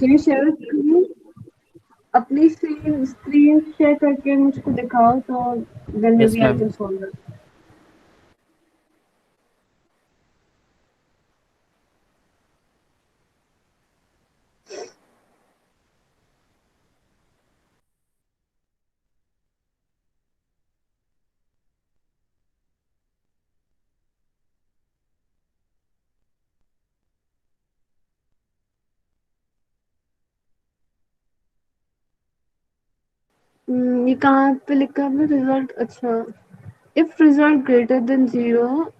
Can share अपनी screen share करके मुझको दिखाओ तो then may yes be I ma'am. Can solve it. ये कहाँ पे लिखा है रिजल्ट? अच्छा, if result greater than 0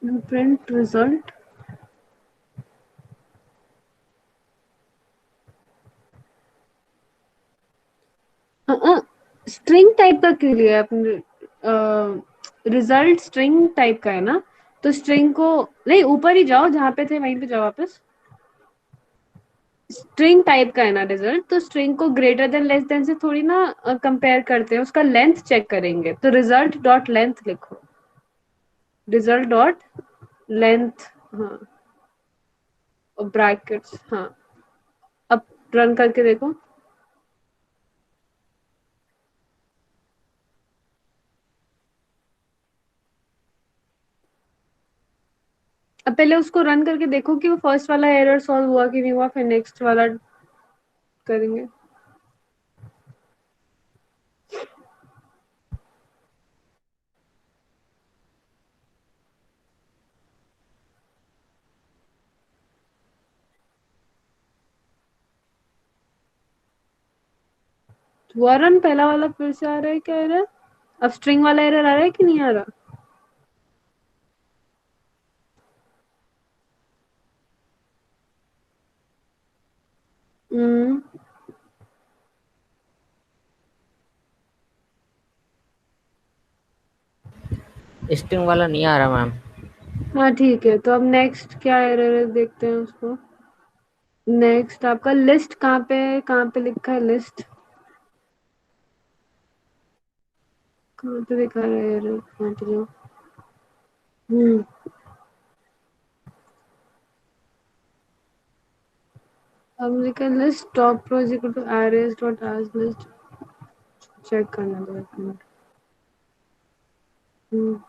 print result. String type का क्यों लिया है आपने? रिजल्ट स्ट्रिंग टाइप का है ना, तो स्ट्रिंग को नहीं, ऊपर ही जाओ जहाँ पे थे वहीं पे जाओ वापस। स्ट्रिंग टाइप का है ना रिजल्ट, तो स्ट्रिंग को ग्रेटर देन लेस देन से थोड़ी ना कंपेयर करते हैं, उसका लेंथ चेक करेंगे, तो रिजल्ट डॉट लेंथ लिखो। Result dot length. हाँ, और ब्रैकेट्स। हाँ, अब रन करके देखो। अब पहले उसको रन करके देखो कि वो फर्स्ट वाला एरर सॉल्व हुआ कि नहीं हुआ, फिर नेक्स्ट वाला करेंगे। हुआ रन, पहला वाला फिर से आ रहा है क्या एरर? अब स्ट्रिंग वाला एरर आ रहा है कि नहीं आ रहा? हम्म। स्ट्रिंग वाला नहीं आ रहा मैम। हाँ ठीक है, तो अब नेक्स्ट क्या एरर है देखते हैं उसको। नेक्स्ट आपका लिस्ट कहाँ पे लिखा है लिस्ट? कहाँ पे दिखा रहा है एरर? कहाँ पे जाओ? हम्म। अब लिखा है list top row is equal to arrays dot as list. Check करना दो एक मिनट। हम्म।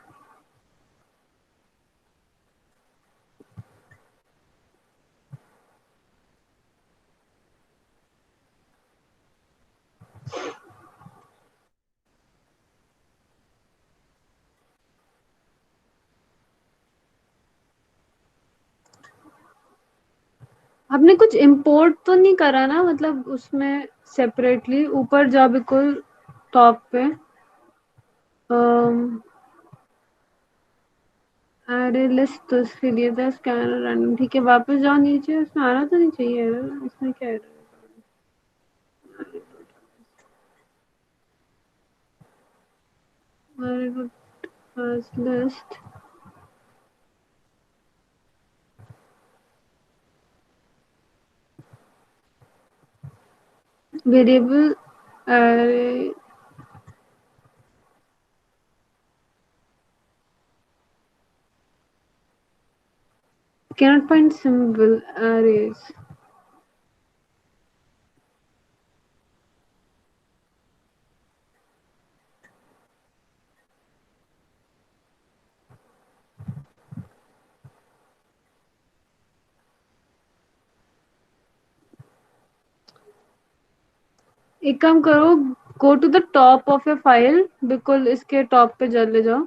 आपने कुछ इम्पोर्ट तो नहीं करा ना, मतलब उसमें सेपरेटली ऊपर जाओ बिल्कुल टॉप पे। अरे लिस्ट तो इसके लिए था, स्कैनर रैंडम। ठीक है, वापस जाओ नीचे, उसमें आना तो नहीं चाहिए एरर, इसमें क्या एरर है? Very good. First list variable अरे cannot find symbol arrays। एक काम करो, go to the top of your file, बिल्कुल इसके टॉप पे चले जाओ,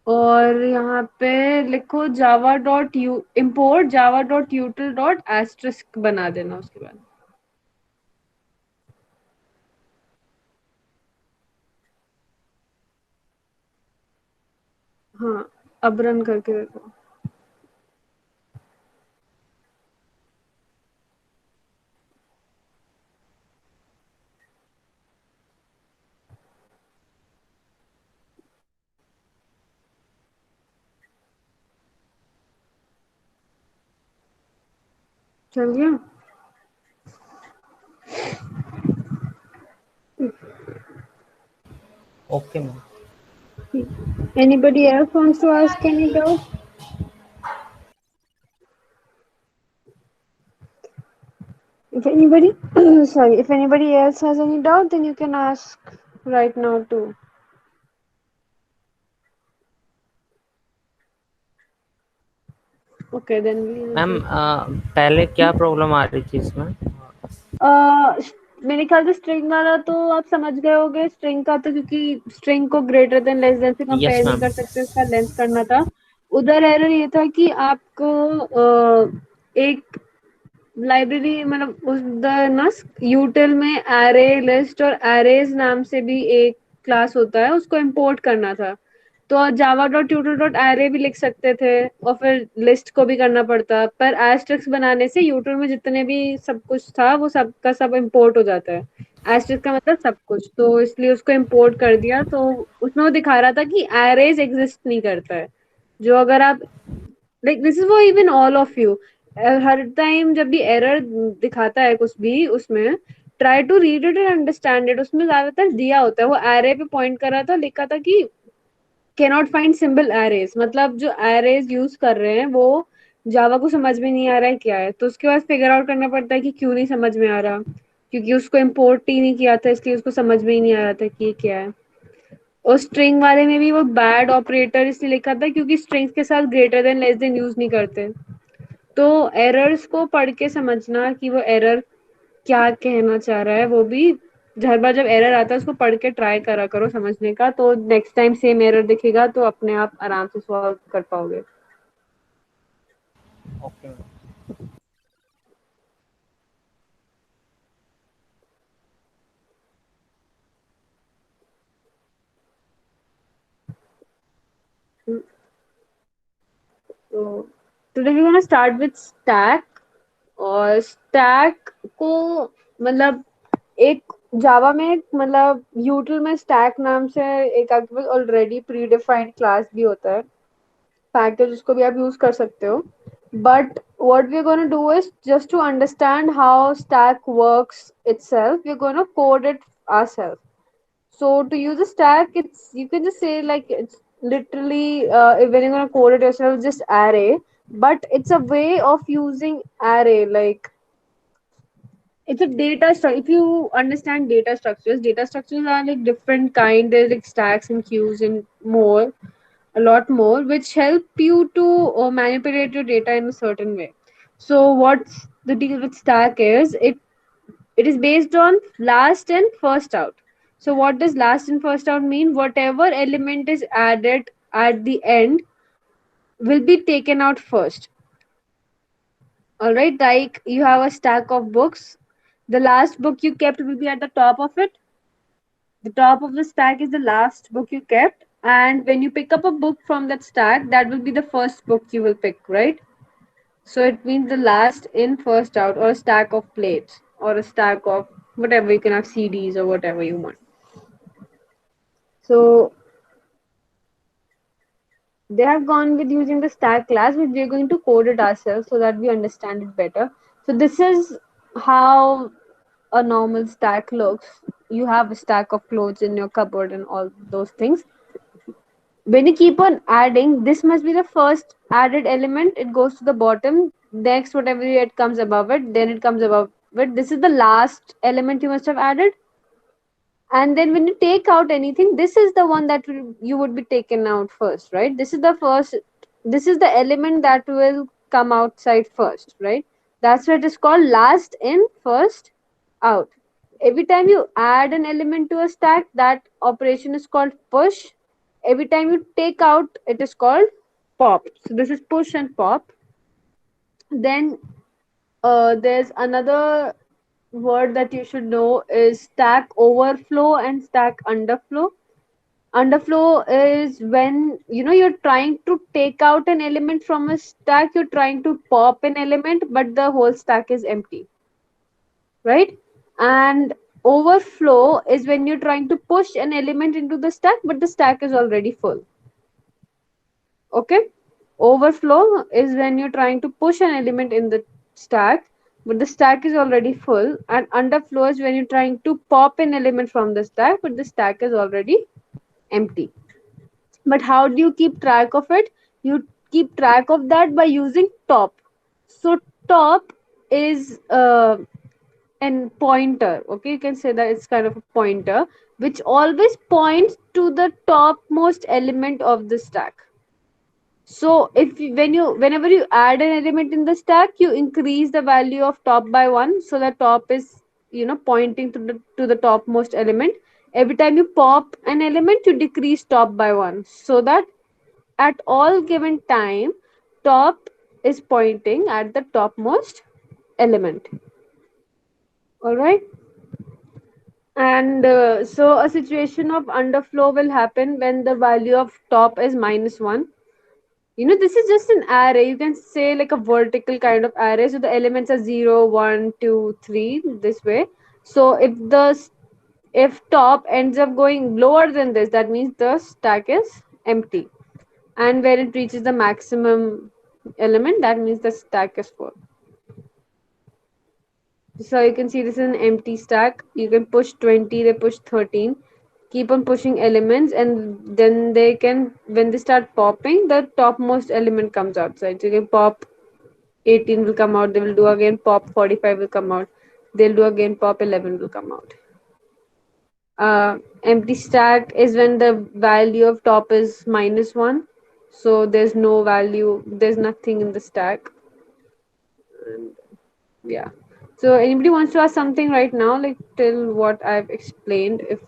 और यहाँ पे लिखो Java dot U import Java dot यूटिल dot asterisk बना देना उसके बाद। हाँ, अब रन करके देखो। चल गया? Okay ma'am. Anybody else wants to ask any doubt? If anybody, sorry, if anybody else has any doubt, then you can ask right now too. Okay, then we'll ma'am just. पहले क्या problem आ रही थी इसमें? मेरे ख्याल से string वाला तो आप समझ गए होगे, स्ट्रिंग का तो क्योंकि स्ट्रिंग को ग्रेटर देन लेस देन से यस कंपेयर नहीं मैम। कर सकते, उसका लेंथ करना था। उधर एरर ये था कि आपको एक लाइब्रेरी मतलब उधर ना यूटिल में एरे लिस्ट और एरेज नाम से भी एक क्लास होता है, उसको इंपोर्ट करना था। तो Java dot tutor dot array भी लिख सकते थे और फिर लिस्ट को भी करना पड़ता, पर एस्ट्रिक्स बनाने से यूटिल में जितने भी सब कुछ था वो सब का सब इंपोर्ट हो जाता है। एस्ट्रिक्स का मतलब सब कुछ, तो इसलिए उसको इंपोर्ट कर दिया। तो उसमें वो दिखा रहा था कि एरेज एग्जिस्ट नहीं करता है। जो अगर आप लाइक दिस इज वो इवन ऑल ऑफ यू, हर टाइम जब भी एरर दिखाता है कुछ भी उसमें, try to read it and understand it. उसमें ज्यादातर दिया होता है, वो एरे पे पॉइंट कर रहा था, लिखा था कि कैनॉट फाइंड सिंबल एरेज, मतलब जो एरेज यूज कर रहे हैं वो जावा को समझ में नहीं आ रहा है क्या है, तो उसके बाद फिगर आउट करना पड़ता है कि क्यों नहीं समझ में आ रहा, क्योंकि उसको इम्पोर्ट ही नहीं किया था इसलिए उसको समझ में ही नहीं आ रहा था कि ये क्या है। और स्ट्रिंग वाले में भी वो बैड ऑपरेटर इसलिए लिखा था क्योंकि स्ट्रिंग्स के साथ greater than less than use नहीं करते। तो एरर्स को पढ़ के समझना कि वो एरर क्या कहना चाह रहा है, वो भी हर बार जब एरर आता है उसको पढ़ के ट्राई करा करो समझने का, तो नेक्स्ट टाइम सेम एरर दिखेगा तो अपने आप आराम से सॉल्व कर पाओगे। Okay ma'am. तो today we gonna start with stack. और स्टैक को मतलब एक जावा में मतलब यूटिल में स्टैक नाम से एक आपके पास ऑलरेडी प्री डिफाइंड क्लास भी होता है, पैकेज, उसको भी आप यूज कर सकते हो। But what we're going to do is just to understand how stack works itself, we're going to code it ourselves. So to use a stack, it's you can just say like it's literally when you're going to code it yourself, just array. But it's a way of using array, like it's a data structure. If you understand data structures are like different kind. There's like stacks and queues and more, a lot more, which help you to manipulate your data in a certain way. So what's the deal with stack is it is based on last and first out. So what does last and first out mean? Whatever element is added at the end will be taken out first. All right, like you have a stack of books. The last book you kept will be at the top of it. The top of the stack is the last book you kept. And when you pick up a book from that stack, that will be the first book you will pick, right? So it means the last in, first out, or a stack of plates, or a stack of whatever, you can have CDs or whatever you want. So they have gone with using the stack class, but we're going to code it ourselves so that we understand it better. So this is how a normal stack looks. You have a stack of clothes in your cupboard and all those things. When you keep on adding, this must be the first added element, it goes to the bottom, next whatever it comes above it, then it comes above it, this is the last element you must have added. And then when you take out anything, this is the one that you would be taken out first, right? This is the first, this is the element that will come outside first, right? That's why it is called last in, first out. Every time you add an element to a stack, that operation is called push. Every time you take out, it is called pop. So this is push and pop. Then there's another word that you should know is stack overflow and stack underflow. Underflow is when you're trying to take out an element from a stack, you're trying to pop an element, but the whole stack is empty, right? And overflow is when you're trying to push an element into the stack, but the stack is already full. Okay? Overflow is when you're trying to push an element in the stack, but the stack is already full. And underflow is when you're trying to pop an element from the stack, but the stack is already empty. But how do you keep track of it? You keep track of that by using top. So top is and pointer. Okay, you can say that it's kind of a pointer which always points to the topmost element of the stack. So if whenever you add an element in the stack, you increase the value of top by one, so the top is pointing to the topmost element. Every time you pop an element, you decrease top by one, so that at all given time, top is pointing at the topmost element. All right. And so a situation of underflow will happen when the value of top is -1. This is just an array. You can say like a vertical kind of array. So the elements are 0, 1, 2, 3 this way. So if top ends up going lower than this, that means the stack is empty. And where it reaches the maximum element, that means the stack is full. So you can see this is an empty stack. You can push 20, they push 13. Keep on pushing elements, and then they can, when they start popping, the topmost element comes outside. So you can pop 18 will come out, they will do again pop 45 will come out. They'll do again pop 11 will come out. Empty stack is when the value of top is -1. So there's no value, there's nothing in the stack. And yeah. So anybody wants to ask something right now, like till what I've explained, if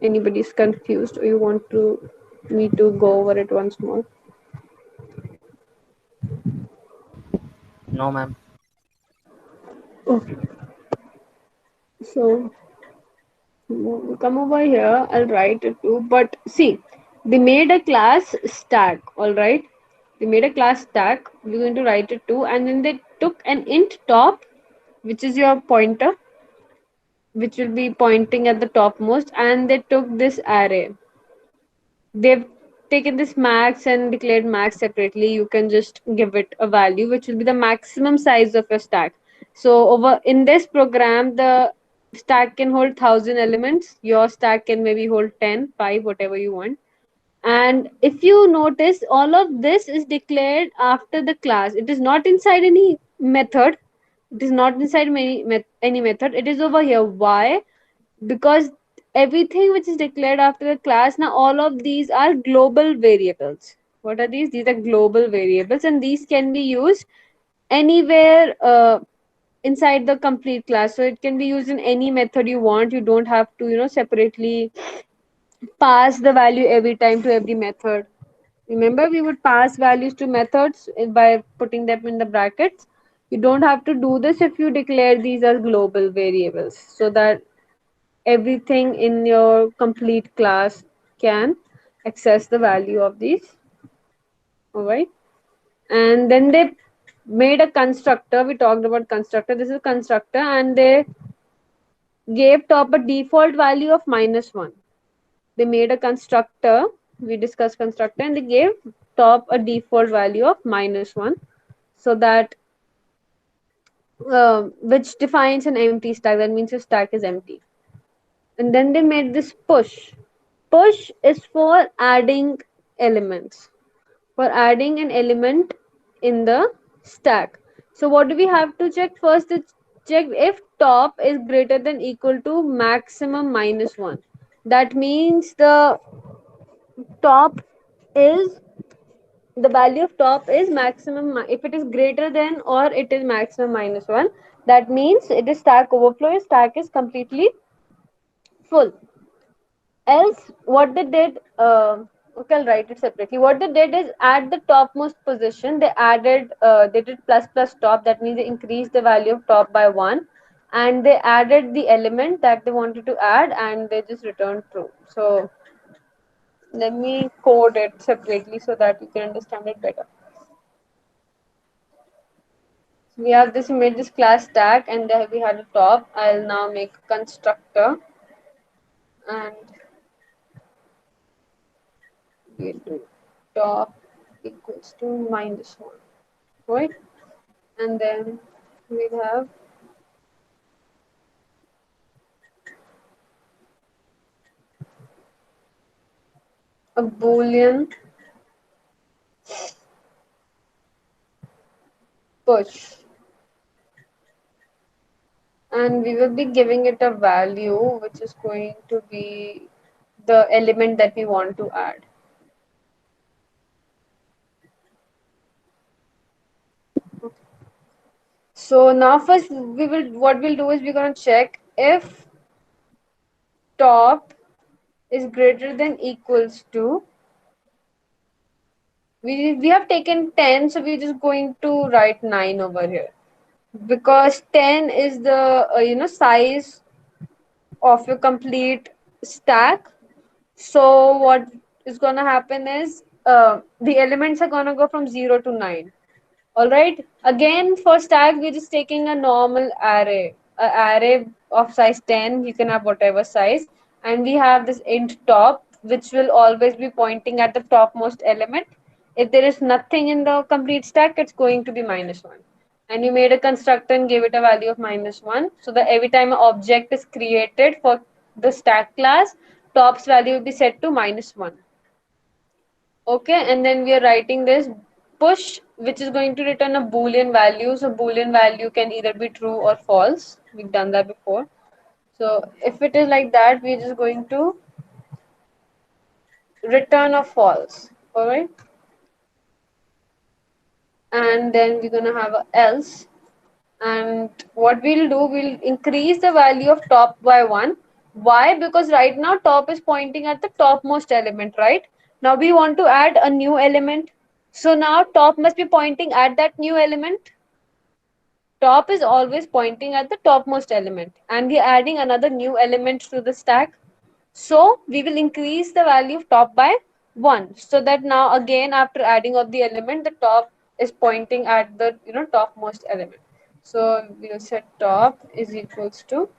anybody's confused or you want to me to go over it once more. No, ma'am. Okay. So come over here, I'll write it too. But see, they made a class stack, all right? They made a class stack. We're going to write it too, and then they took an int top, which is your pointer, which will be pointing at the topmost, and they took this array. They've taken this max and declared max separately. You can just give it a value which will be the maximum size of your stack. So over in this program, the stack can hold 1,000 elements. Your stack can maybe hold 10, 5, whatever you want. And if you notice, all of this is declared after the class. It is not inside any method. It is not inside any method. It is over here. Why? Because everything which is declared after the class, now all of these are global variables. What are these are global variables, and these can be used anywhere inside the complete class. So it can be used in any method you want. You don't have to separately pass the value every time to every method. Remember, we would pass values to methods by putting them in the brackets. You don't have to do this if you declare these as global variables, so that everything in your complete class can access the value of these. All right. And then they made a constructor. We talked about constructor. This is a constructor, and they gave top a default value of -1. They made a constructor. We discussed constructor, and they gave top a default value of -1, so that which defines an empty stack. That means your stack is empty. And then they made this push. Push is for adding elements, for adding an element in the stack. So what do we have to check first? To check if top is greater than equal to maximum -1. That means top is the value of top is maximum. If it is greater than or it is maximum -1, that means it is stack overflow. Your stack is completely full. Else, what they did, okay, I'll write it separately. What they did is at the topmost position, they did plus plus top. That means they increased the value of top by 1, and they added the element that they wanted to add, and they just returned true. So let me code it separately so that you can understand it better. So we have this, we made this class stack, and there we had a top. I'll now make a constructor, and we'll do top equals to -1, right? And then we have a boolean push, and we will be giving it a value which is going to be the element that we want to add. So now first we will what we'll do is we're going to check if top is greater than equals to, we have taken 10, so we're just going to write 9 over here because 10 is the size of your complete stack. So what is going to happen is the elements are going to go from 0 to 9. All right. Again, for stack, we're just taking a normal array, a array of size 10. You can have whatever size. And we have this int top, which will always be pointing at the topmost element. If there is nothing in the complete stack, it's going to be -1. And you made a constructor and gave it a value of -1. So that every time an object is created for the stack class, top's value will be set to -1. Okay, and then we are writing this push, which is going to return a boolean value. So boolean value can either be true or false. We've done that before. So if it is like that, we're just going to return a false. All right, and then we're gonna have a else. And what we'll do, we'll increase the value of top by 1. Why? Because right now top is pointing at the topmost element, right? Now we want to add a new element. So now top must be pointing at that new element. Top is always pointing at the topmost element, and we are adding another new element to the stack. So we will increase the value of top by 1, so that now again after adding of the element, the top is pointing at the topmost element. So we will set top is equals to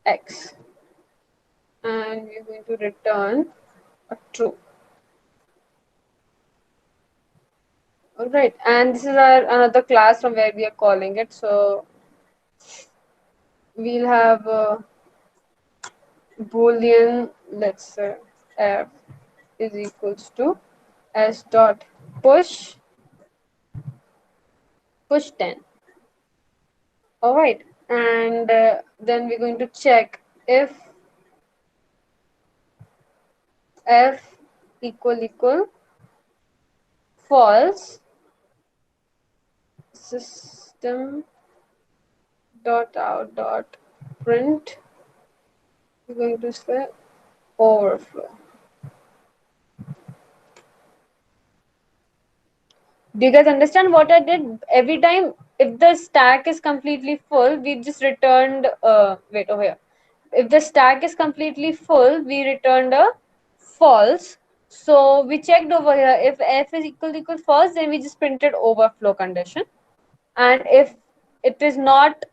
x, and we are going to return a true. All right, and this is our another class from where we are calling it. So we'll have boolean, let's say f is equals to s dot push 10. All right, and then we're going to check if f equal false, system dot out dot print, we're going to say overflow. Do you guys understand what I did? Every time if the stack is completely full, we just returned wait over here. If the stack is completely full, we returned a false. So we checked over here. If f is equal false, then we just printed overflow condition. And if it is not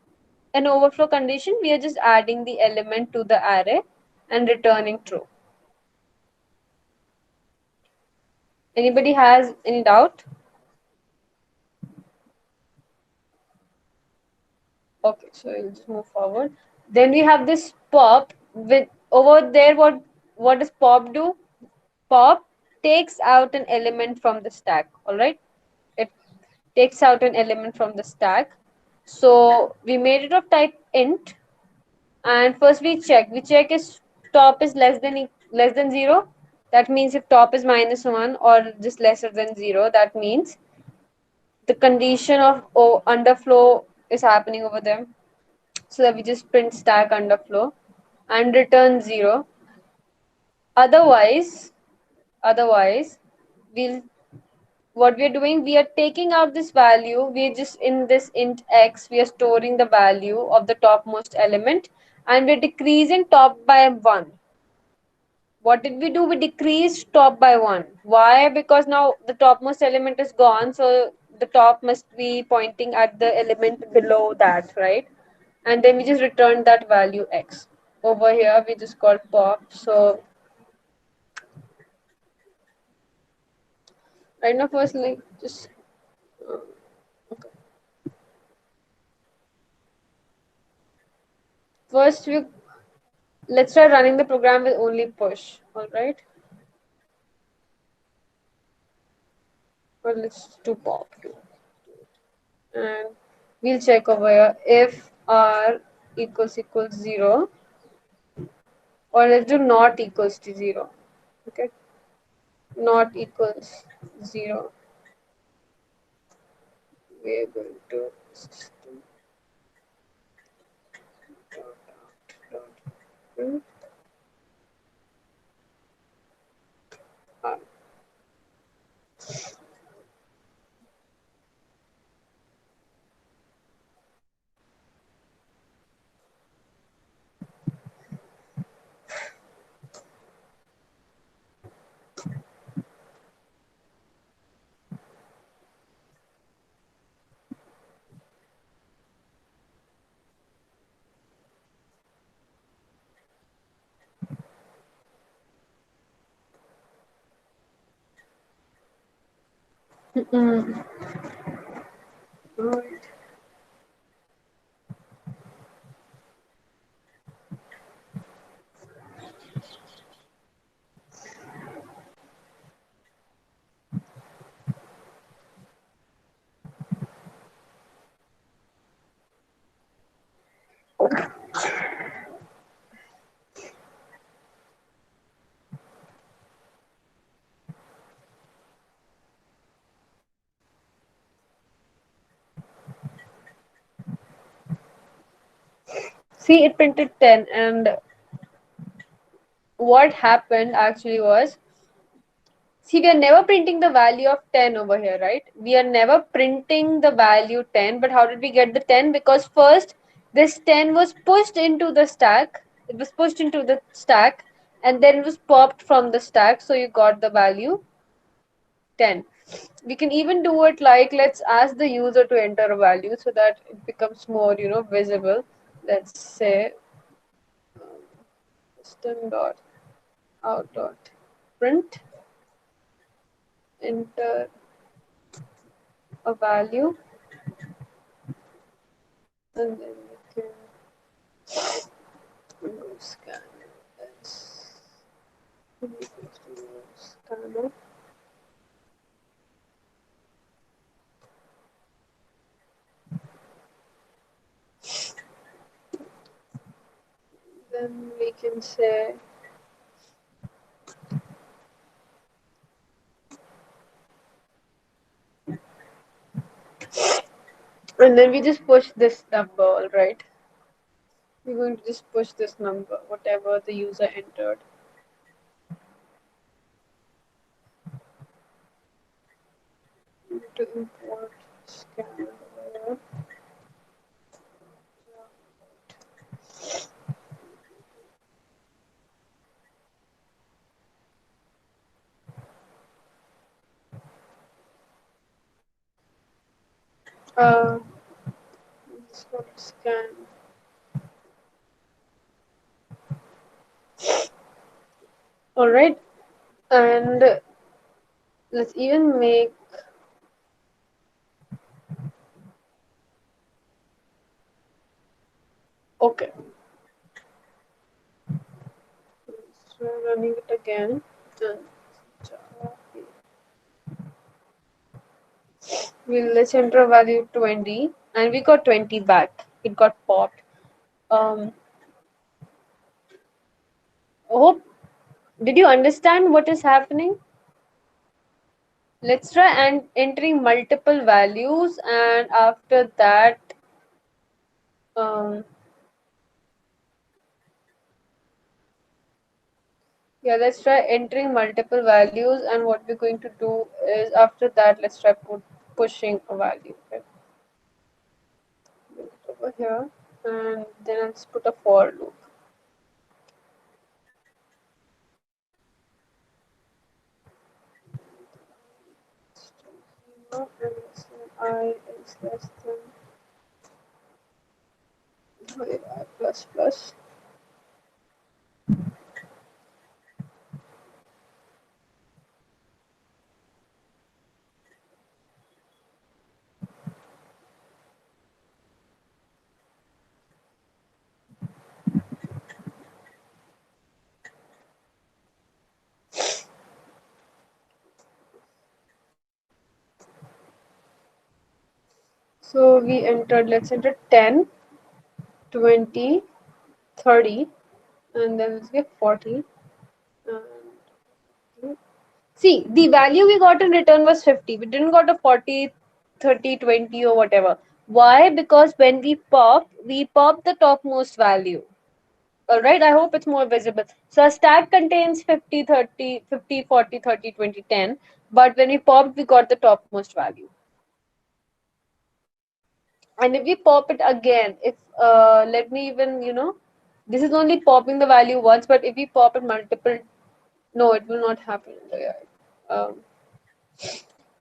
an overflow condition, we are just adding the element to the array and returning true. Anybody has any doubt? Okay, so we'll just move forward. Then we have this pop with over there. What does pop do? Pop takes out an element from the stack. All right, it takes out an element from the stack. So we made it of type int, and first we check. We check if top is less than 0. That means if top is -1 or just lesser than 0, that means the condition of underflow is happening over there. So that we just print stack underflow and return 0. Otherwise we'll what we're doing, we are taking out this value, we're just in this int x, we are storing the value of the topmost element, and we're decreasing top by 1. What did we do? We decreased top by 1. Why? Because now the topmost element is gone, so the top must be pointing at the element below that, right? And then we just returned that value x. Over here we just got pop. So right now first, like, just okay. First we let's try running the program with only push. All right, or let's do pop too. and we'll check over here if r equals 0, or let's do not equals to 0. Okay, not equals 0. We're going to system dot R. Right. See, it printed 10, and what happened actually was, see, we are never printing the value of 10 over here, right? We are never printing the value 10, but how did we get the 10? Because first, this 10 was pushed into the stack. It was pushed into the stack, and then it was popped from the stack, so you got the value 10. We can even do it like, let's ask the user to enter a value so that it becomes more, visible. Let's say system dot out dot print, enter a value, and then we can go scan this. Scanner. Then we can say and then we just push this number, all right? We're going to just push this number, whatever the user entered. To import scanner. Uh, just going to scan. All right, and let's even make okay. So running it again. And let's enter a value 20, and we got 20 back. It got popped. Hope, did you understand what is happening? Let's try and entering multiple values, and after that, um, yeah, let's try entering multiple values, and what we're going to do is after that, let's try pushing a value. Okay? Over here, and then let's put a for loop. And I is less than I plus plus. So we entered, let's enter 10, 20, 30, and then let's get 40. And see, the value we got in return was 50. We didn't got a 40, 30, 20 or whatever. Why? Because when we pop the topmost value. Alright, I hope it's more visible. So a stack contains 50, 30, 50, 40, 30, 20, 10. But when we popped, we got the topmost value. And if we pop it again, if let me even, this is only popping the value once, but if we pop it multiple, no, it will not happen. Yeah. Um,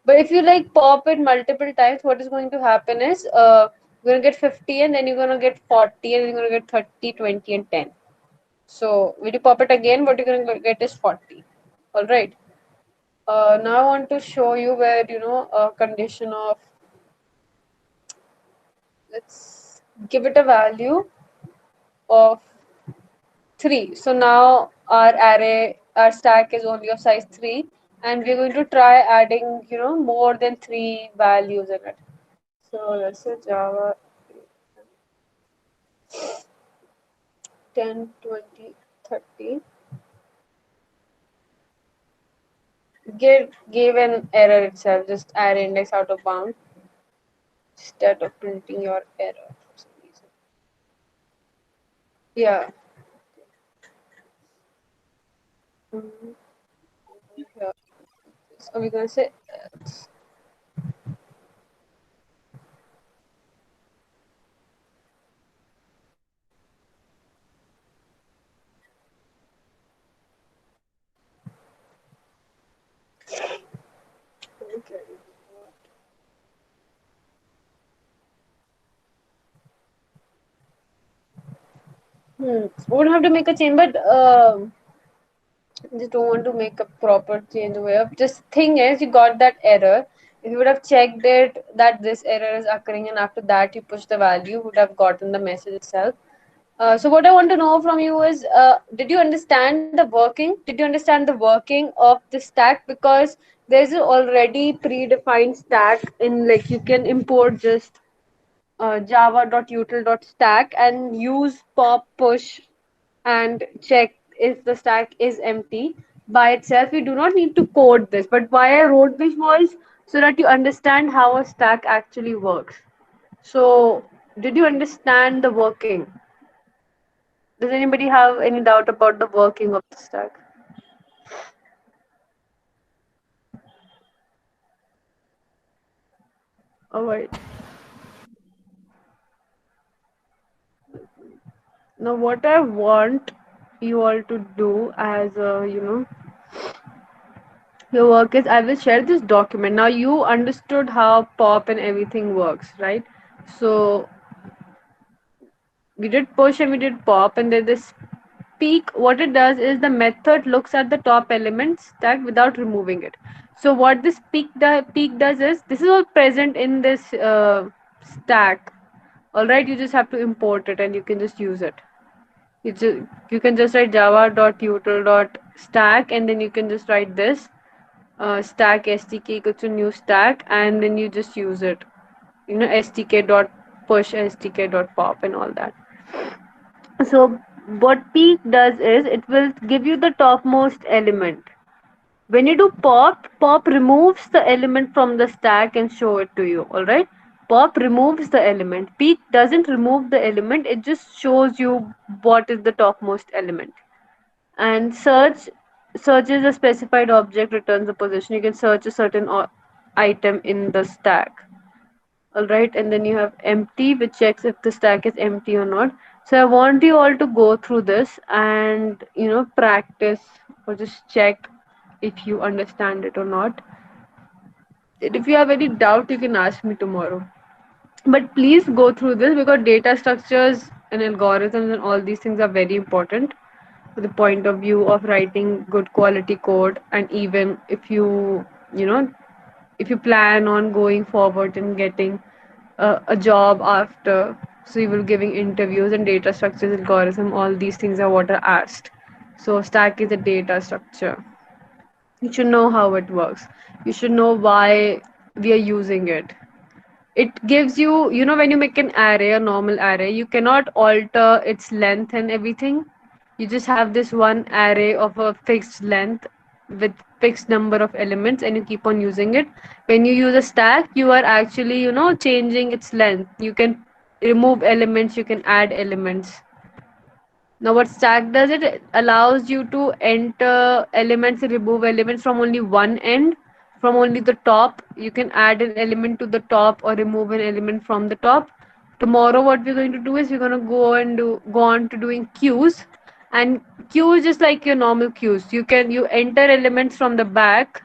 but if you like pop it multiple times, what is going to happen is you're going to get 50 and then you're going to get 40 and you're going to get 30, 20 and 10. So when you pop it again, what you're going to get is 40. All right. Now I want to show you where, a condition of, let's give it a value of 3. So now our stack is only of size 3, and we're going to try adding, more than 3 values in it. So let's say Java 10, 20, 30. Give an error itself, just add index out of bound instead of printing your error for some reason. Yeah. Mhm. Yeah. So we're gonna say else. Okay. Won't have to make a change, but just don't want to make a proper change over here. Just thing is, you got that error. If you would have checked it that this error is occurring, and after that you push the value, you would have gotten the message itself. So what I want to know from you is, did you understand the working? Did you understand the working of the stack? Because there's an already predefined stack in, like, you can import just java.util.stack and use pop push and check if the stack is empty by itself. You do not need to code this, but why I wrote this was so that you understand how a stack actually works. So, did you understand the working? Does anybody have any doubt about the working of the stack? All right. Now, what I want you all to do as your work is, I will share this document. Now, you understood how pop and everything works, right? So, we did push and we did pop, and then this peak, what it does is the method looks at the top element stack without removing it. So what this peak does is, this is all present in this stack. All right, you just have to import it and you can just use it. You can just write java.util.stack, and then you can just write this stack stk equals to new stack, and then you just use it. stk dot push, stk dot pop, and all that. So what peak does is, it will give you the topmost element. When you do pop, pop removes the element from the stack and show it to you. All right. Pop removes the element. Peak doesn't remove the element. It just shows you what is the topmost element. And search is a specified object, returns the position. You can search a certain item in the stack. All right, and then you have empty, which checks if the stack is empty or not. So I want you all to go through this and practice, or just check if you understand it or not. And if you have any doubt, you can ask me tomorrow, but please go through this, because data structures and algorithms and all these things are very important to the point of view of writing good quality code. And even if you know if you plan on going forward and getting a job after, so you will giving interviews, and data structures, algorithm, all these things are what are asked. So stack is a data structure. You should know how it works. You should know why we are using it. It gives you, you know, when you make an array, a normal array, you cannot alter its length and everything. You just have this one array of a fixed length with fixed number of elements and you keep on using it. When you use a stack, you are actually, you know, changing its length. You can remove elements, you can add elements. Now, what stack does, it allows you to enter elements and remove elements from only one end, from only the top. You can add an element to the top or remove an element from the top. Tomorrow, what we're going to do is we're going to go on to doing queues, and queues just like your normal queues. You enter elements from the back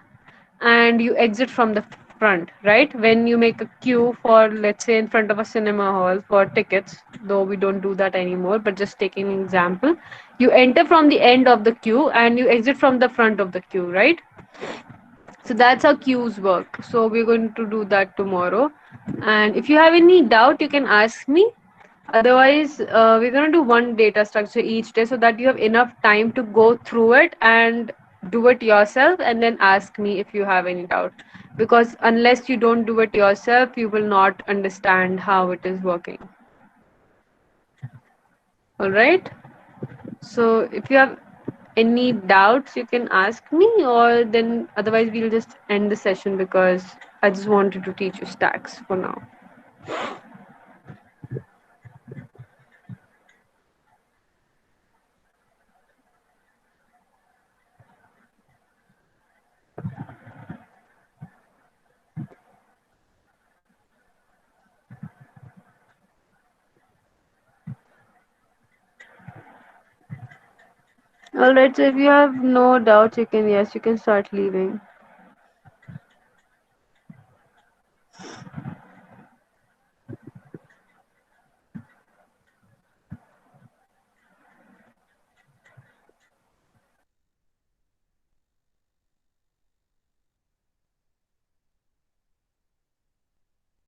and you exit from the front, right? When you make a queue for, let's say, in front of a cinema hall for tickets, though we don't do that anymore, but just taking an example, you enter from the end of the queue and you exit from the front of the queue, right? So that's how queues work. So we're going to do that tomorrow. And if you have any doubt, you can ask me. Otherwise, we're going to do one data structure each day so that you have enough time to go through it and do it yourself and then ask me if you have any doubt. Because unless you don't do it yourself, you will not understand how it is working. All right. So if you have any doubts, you can ask me, or then otherwise, we'll just end the session because I just wanted to teach you stacks for now. All right. So if you have no doubts, you can, yes, you can start leaving.